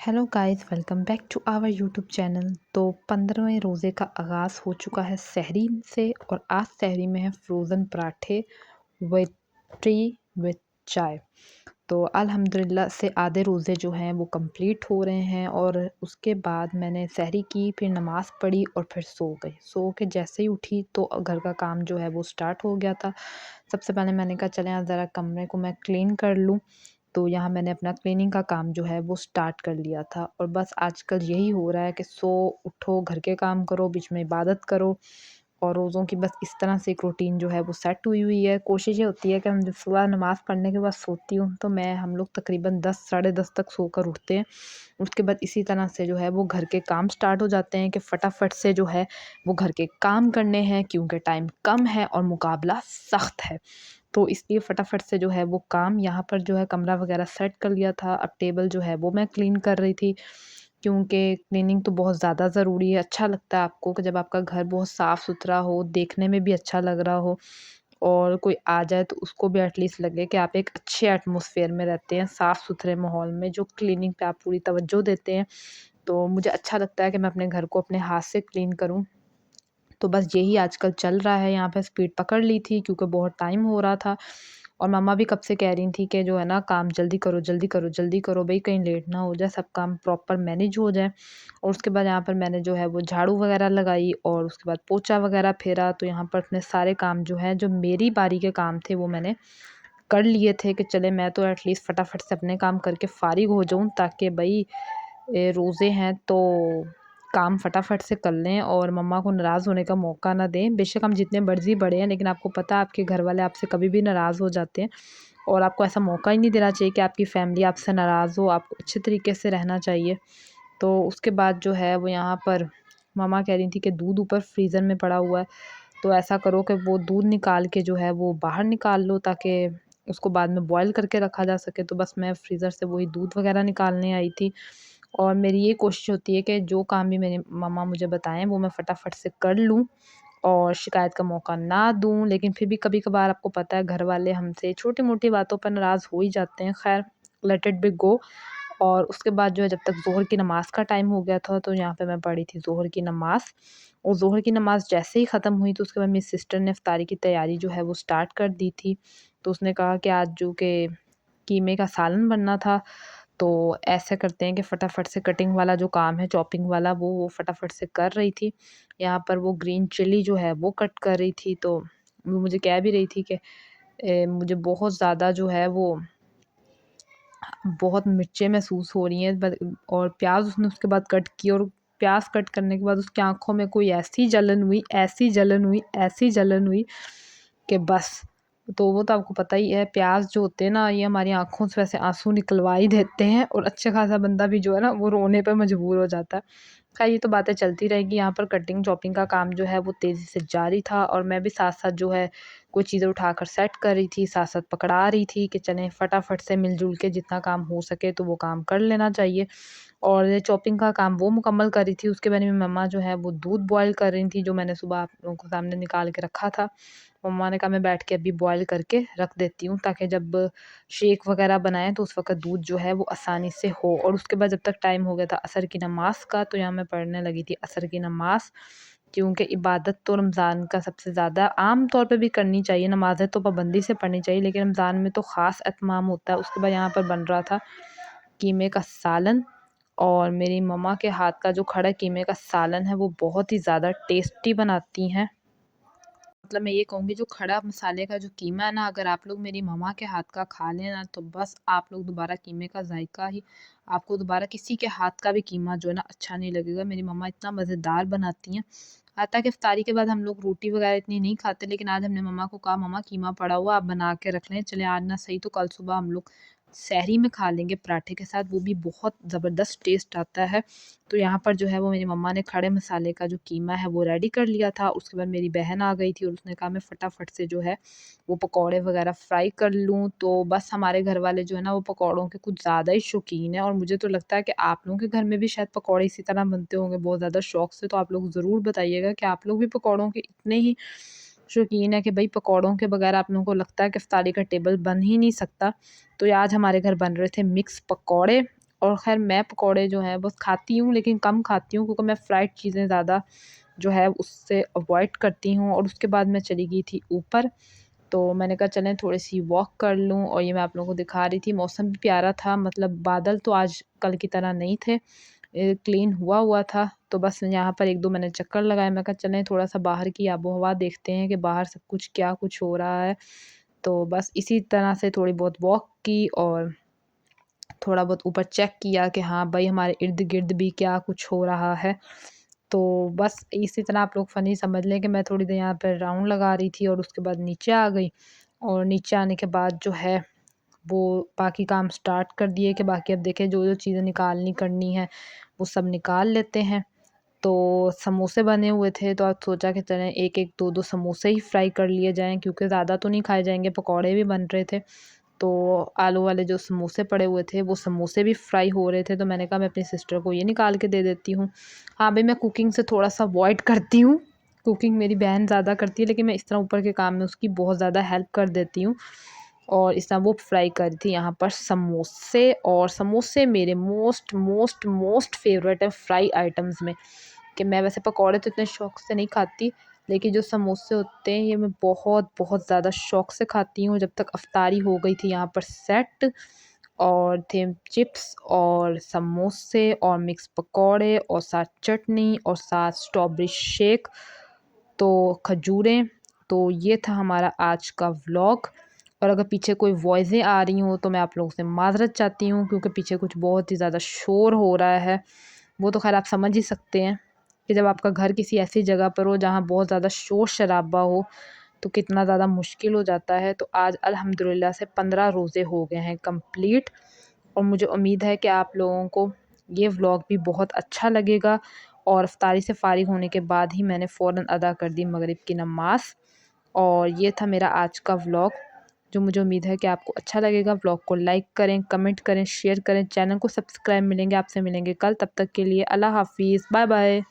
Hello guys, welcome back to our YouTube channel. तो 15वें रोज़े का आगाज़ हो चुका है सहरी से, और आज सहरी में है फ्रोज़न पराठे विद टी विद चाय। तो अल्हम्दुलिल्लाह से आधे रोज़े जो हैं वो कंप्लीट हो रहे हैं, और उसके बाद मैंने सहरी की, फिर नमाज़ पढ़ी और फिर सो गई। सो के जैसे ही उठी तो घर का काम जो है वो स्टार्ट हो गया था। सबसे पहले मैंने कहा चलें आज ज़रा कमरे को मैं क्लीन कर लूँ। तो यहाँ मैंने अपना क्लीनिंग का काम जो है वो स्टार्ट कर लिया था, और बस आजकल यही हो रहा है कि सो उठो, घर के काम करो, बीच में इबादत करो, और रोज़ों की बस इस तरह से एक रूटीन जो है वो सेट हुई हुई है। कोशिश ये होती है कि हम जब सुबह नमाज़ पढ़ने के बाद सोती हूँ तो हम लोग तकरीबन 10 साढ़े 10 तक सोकर उठते हैं। उसके बाद इसी तरह से जो है वो घर के काम स्टार्ट हो जाते हैं कि फटाफट से जो है वो घर के काम करने हैं, क्योंकि टाइम कम है और मुकाबला सख्त है। तो इसलिए फटाफट से जो है वो काम, यहाँ पर जो है कमरा वगैरह सेट कर लिया था। अब टेबल जो है वो मैं क्लीन कर रही थी, क्योंकि क्लीनिंग तो बहुत ज़्यादा ज़रूरी है। अच्छा लगता है आपको कि जब आपका घर बहुत साफ़-सुथरा हो, देखने में भी अच्छा लग रहा हो, और कोई आ जाए तो उसको भी एटलीस्ट लगे कि आप एक अच्छे एटमॉस्फेयर में रहते हैं, साफ़-सुथरे माहौल में, जो क्लीनिंग पे आप पूरी तवज्जो देते हैं। तो मुझे अच्छा लगता है कि मैं अपने घर को अपने हाथ से क्लीन करूँ। तो बस यही आजकल चल रहा है। यहाँ पे स्पीड पकड़ ली थी क्योंकि बहुत टाइम हो रहा था, और मम्मा भी कब से कह रही थी कि जो है ना काम जल्दी करो, जल्दी करो, जल्दी करो भई, कहीं लेट ना हो जाए, सब काम प्रॉपर मैनेज हो जाए। और उसके बाद यहाँ पर मैंने जो है वो झाड़ू वगैरह लगाई, और उसके बाद पोछा वगैरह फेरा। तो यहाँ पर अपने सारे काम जो हैं, जो मेरी बारी के काम थे, वो मैंने कर लिए थे कि चले मैं तो एटलीस्ट फटाफट से अपने काम करके फ़ारिग हो जाऊँ, ताकि भई रोज़े हैं तो काम फटाफट से कर लें और मम्मा को नाराज़ होने का मौका ना दें। बेशक हम जितने मर्ज़ी बड़े हैं, लेकिन आपको पता है आपके घर वाले आपसे कभी भी नाराज़ हो जाते हैं, और आपको ऐसा मौका ही नहीं देना चाहिए कि आपकी फ़ैमिली आपसे नाराज़ हो। आपको अच्छे तरीके से रहना चाहिए। तो उसके बाद जो है वो यहाँ पर मम्मा कह रही थी कि दूध ऊपर फ्रीज़र में पड़ा हुआ है, तो ऐसा करो कि वो दूध निकाल के जो है वो बाहर निकाल लो, ताकि उसको बाद में बॉयल करके रखा जा सके। तो बस मैं फ्रीज़र से वही दूध वग़ैरह निकालने आई थी, और मेरी ये कोशिश होती है कि जो काम भी मेरी मम्मा मुझे बताएँ वो मैं फटाफट से कर लूँ, और शिकायत का मौका ना दूँ। लेकिन फिर भी कभी-कभार आपको पता है घर वाले हमसे छोटी-मोटी बातों पर नाराज़ हो ही जाते हैं। ख़ैर, लेट इट बी गो। और उसके बाद जो है जब तक ज़ोहर की नमाज़ का टाइम हो गया था, तो यहाँ पे मैं पढ़ी थी ज़ोहर की नमाज़, और ज़ोहर की नमाज़ जैसे ही ख़त्म हुई तो उसके बाद मेरी सिस्टर ने इफ्तारी की तैयारी जो है वो स्टार्ट कर दी थी। तो उसने कहा कि आज जो कि कीमे का सालन बनना था, तो ऐसा करते हैं कि फटाफट से कटिंग वाला जो काम है, चॉपिंग वाला, वो फटाफट से कर रही थी। यहाँ पर वो ग्रीन चिली जो है वो कट कर रही थी, तो वो मुझे कह भी रही थी कि मुझे बहुत ज़्यादा जो है वो बहुत मिर्चें महसूस हो रही हैं, और प्याज़ उसने उसके बाद कट की, और प्याज़ कट करने के बाद उसकी आँखों में कोई ऐसी जलन हुई, ऐसी जलन हुई, ऐसी जलन हुई कि बस। तो वो तो आपको पता ही है, प्याज़ जो होते हैं ना, ये हमारी आँखों से वैसे आँसू निकलवा ही देते हैं, और अच्छा खासा बंदा भी जो है ना वो रोने पे मजबूर हो जाता है। ख़ैर, ये तो बातें चलती रहेगी। यहाँ पर कटिंग चॉपिंग का काम जो है वो तेज़ी से जारी था, और मैं भी साथ-साथ जो है कुछ चीज़ें उठाकर सेट कर रही थी, साथ-साथ पकड़ा रही थी कि चलें फटाफट से मिल-जुल के जितना काम हो सके तो वो काम कर लेना चाहिए। और ये चॉपिंग का काम वो मुकम्मल कर रही थी, उसके बाद मेरी मम्मा जो है वो दूध बॉयल कर रही थी, जो मैंने सुबह आप लोगों के सामने निकाल के रखा था। मम्मा ने कहा मैं बैठ के अभी बॉयल करके रख देती हूँ, ताकि जब शेक वग़ैरह बनाएँ तो उस वक़्त दूध जो है वो आसानी से हो। और उसके बाद जब तक टाइम हो गया था असर की नमाज़ का, तो यहाँ मैं पढ़ने लगी थी असर की नमाज़, क्योंकि इबादत तो रमज़ान का सबसे ज़्यादा आम तौर पे भी करनी चाहिए, नमाज़ें तो पाबंदी से पढ़नी चाहिए, लेकिन रमज़ान में तो ख़ास एहतमाम होता है। उसके बाद यहाँ पर बन रहा था कीमे का सालन, और मेरी मम्मा के हाथ का जो खड़ा कीमे का सालन है वो बहुत ही ज़्यादा टेस्टी बनाती हैं। मतलब मैं ये कहूँगी, जो खड़ा मसाले का जो कीमा है ना, अगर आप लोग मेरी मम्मा के हाथ का खा लें ना, तो बस आप लोग दोबारा कीमे का जायका ही, आपको दोबारा किसी के हाथ का भी कीमा जो है ना अच्छा नहीं लगेगा। मेरी मम्मा इतना मज़ेदार बनाती हैं। हालाँकि इफ्तारी के बाद हम लोग रोटी वगैरह इतनी नहीं खाते, लेकिन आज हमने मम्मा को कहा मम्मा कीमा पड़ा हुआ, आप बना के रख लें। चलें आज ना सही तो कल सुबह हम लोग सहरी में खा लेंगे पराठे के साथ, वो भी बहुत ज़बरदस्त टेस्ट आता है। तो यहाँ पर जो है वो मेरी मम्मा ने खड़े मसाले का जो कीमा है वो रेडी कर लिया था। उसके बाद मेरी बहन आ गई थी, और उसने कहा मैं फटाफट से जो है वो पकौड़े वगैरह फ्राई कर लूँ। तो बस हमारे घर वाले जो है ना वो पकौड़ों के कुछ ज़्यादा ही शौकीन हैं, और मुझे तो लगता है कि आप लोगों के घर में भी शायद पकौड़े इसी तरह बनते होंगे बहुत ज़्यादा शौक से। तो आप लोग ज़रूर बताइएगा कि आप लोग भी पकौड़ों के इतने ही शौकीन है कि भई पकौड़ों के बगैर आप लोगों को लगता है कि इफ्तारी का टेबल बन ही नहीं सकता। तो आज हमारे घर बन रहे थे मिक्स पकौड़े, और ख़ैर मैं पकौड़े जो हैं बस खाती हूँ, लेकिन कम खाती हूँ क्योंकि मैं फ्राइड चीज़ें ज़्यादा जो है उससे अवॉइड करती हूँ। और उसके बाद मैं चली गई थी ऊपर, तो मैंने कहा चलें थोड़ी-सी वॉक कर लूँ, और ये मैं आप लोगों को दिखा रही थी। मौसम भी प्यारा था, मतलब बादल तो आज कल की तरह नहीं थे, क्लीन हुआ हुआ था। तो बस यहाँ पर 1-2 मैंने चक्कर लगाए, मैं कहा चलें थोड़ा-सा बाहर की आबो-हवा देखते हैं कि बाहर सब कुछ क्या कुछ हो रहा है। तो बस इसी तरह से थोड़ी बहुत वॉक की और थोड़ा बहुत ऊपर चेक किया कि हाँ भाई हमारे इर्द-गिर्द भी क्या कुछ हो रहा है। तो बस इसी तरह आप लोग फ़नी समझ लें कि मैं थोड़ी देर यहाँ पे राउंड लगा रही थी और उसके बाद नीचे आ गई, और नीचे आने के बाद जो है वो बाकी काम स्टार्ट कर दिए कि बाकी अब देखें जो-जो चीज़ें निकालनी करनी है वो सब निकाल लेते हैं। तो समोसे बने हुए थे, तो आज सोचा कि चलें 1-1 2-2 समोसे ही फ्राई कर लिए जाएँ, क्योंकि ज़्यादा तो नहीं खाए जाएँगे, पकौड़े भी बन रहे थे। तो आलू वाले जो समोसे पड़े हुए थे वो समोसे भी फ्राई हो रहे थे, तो मैंने कहा मैं अपनी सिस्टर को ये निकाल के दे देती हूँ। हाँ भाई, मैं कुकिंग से थोड़ा-सा अवॉइड करती हूँ, कुकिंग मेरी बहन ज़्यादा करती है, लेकिन मैं इस तरह ऊपर के काम में उसकी बहुत ज़्यादा हेल्प कर देती हूँ। और इस तरह वो फ्राई कर रही थी यहाँ पर समोसे, और समोसे मेरे मोस्ट मोस्ट मोस्ट फ़ेवरेट है फ्राई आइटम्स में। कि मैं वैसे पकौड़े तो इतने शौक से नहीं खाती, लेकिन जो समोसे होते हैं ये मैं बहुत बहुत ज़्यादा शौक से खाती हूँ। जब तक अफ़्तारी हो गई थी यहाँ पर सेट, और थे चिप्स और समोसे और मिक्स पकौड़े और साथ चटनी और साथ स्ट्रॉबेरी शेक, तो खजूरें। तो ये था हमारा आज का व्लॉग, और अगर पीछे कोई वॉइसें आ रही हों तो मैं आप लोगों से माज़रत चाहती हूँ, क्योंकि पीछे कुछ बहुत ही ज़्यादा शोर हो रहा है। वो तो ख़ैर आप समझ ही सकते हैं कि जब आपका घर किसी ऐसी जगह पर हो जहाँ बहुत ज़्यादा शोर-शराबा हो, तो कितना ज़्यादा मुश्किल हो जाता है। तो आज अल्हम्दुलिल्लाह से 15 रोज़े हो गए हैं कंप्लीट, और मुझे उम्मीद है कि आप लोगों को ये व्लॉग भी बहुत अच्छा लगेगा। और इफ्तारी से फ़ारिग होने के बाद ही मैंने फ़ौरन अदा कर दी मगरिब की नमाज़। और ये था मेरा आज का व्लॉग, जो मुझे उम्मीद है कि आपको अच्छा लगेगा। व्लॉग को लाइक करें, कमेंट करें, शेयर करें, चैनल को सब्सक्राइब। मिलेंगे आपसे मिलेंगे कल, तब तक के लिए अल्लाह हाफ़िज़, बाय बाय।